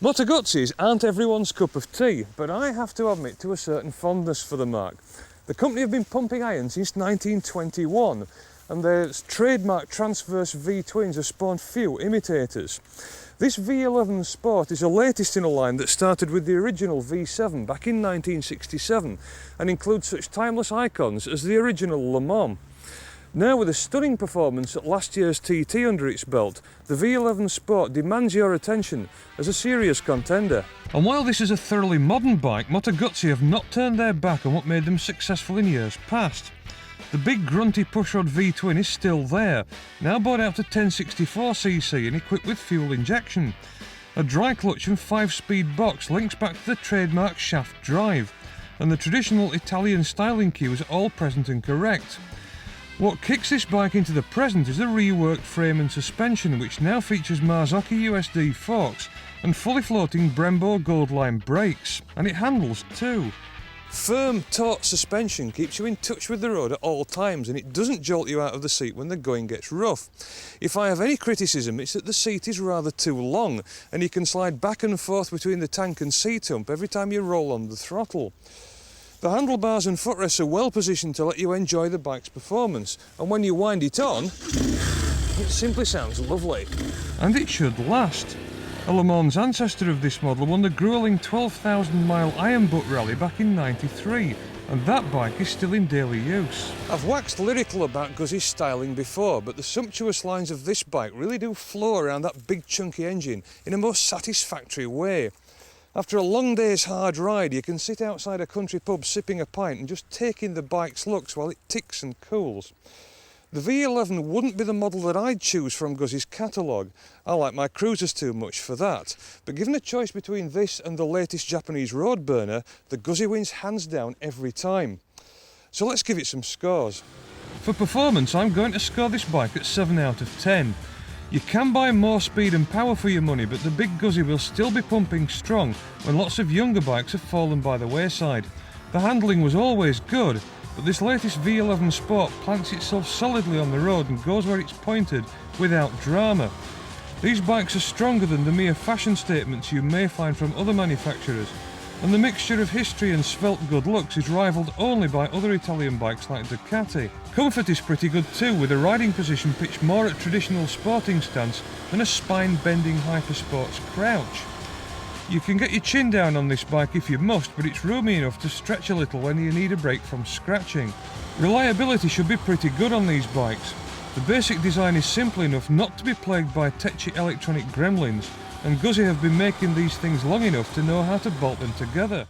Moto Guzzis aren't everyone's cup of tea, but I have to admit to a certain fondness for the marque. The company have been pumping iron since 1921, and their trademark transverse V-twins have spawned few imitators. This V11 Sport is the latest in a line that started with the original V7 back in 1967 and includes such timeless icons as the original Le Mans. Now, with a stunning performance at last year's TT under its belt, the V11 Sport demands your attention as a serious contender. And while this is a thoroughly modern bike, Moto Guzzi have not turned their back on what made them successful in years past. The big grunty pushrod V-twin is still there, now brought out to 1064cc and equipped with fuel injection. A dry clutch and 5-speed box links back to the trademark shaft drive, and the traditional Italian styling cues are all present and correct. What kicks this bike into the present is the reworked frame and suspension, which now features Marzocchi USD forks and fully floating Brembo Goldline brakes, and it handles too. Firm, taut suspension keeps you in touch with the road at all times, and it doesn't jolt you out of the seat when the going gets rough. If I have any criticism, it's that the seat is rather too long, and you can slide back and forth between the tank and seat hump every time you roll on the throttle. The handlebars and footrests are well positioned to let you enjoy the bike's performance, and when you wind it on, it simply sounds lovely. And it should last. A Le Mans ancestor of this model won the gruelling 12,000-mile Iron Butt Rally back in '93, and that bike is still in daily use. I've waxed lyrical about Guzzi's styling before, but the sumptuous lines of this bike really do flow around that big chunky engine in a most satisfactory way. After a long day's hard ride, you can sit outside a country pub sipping a pint and just take in the bike's looks while it ticks and cools. The V11 wouldn't be the model that I'd choose from Guzzi's catalogue. I like my cruisers too much for that. But given a choice between this and the latest Japanese road burner, the Guzzi wins hands down every time. So let's give it some scores. For performance, I'm going to score this bike at 7 out of 10. You can buy more speed and power for your money, but the big Guzzi will still be pumping strong when lots of younger bikes have fallen by the wayside. The handling was always good, but this latest V11 Sport plants itself solidly on the road and goes where it's pointed without drama. These bikes are stronger than the mere fashion statements you may find from other manufacturers, and the mixture of history and svelte good looks is rivalled only by other Italian bikes like Ducati. Comfort is pretty good too, with a riding position pitched more at traditional sporting stance than a spine-bending hypersports crouch. You can get your chin down on this bike if you must, but it's roomy enough to stretch a little when you need a break from scratching. Reliability should be pretty good on these bikes. The basic design is simple enough not to be plagued by tetchy electronic gremlins, and Guzzi have been making these things long enough to know how to bolt them together.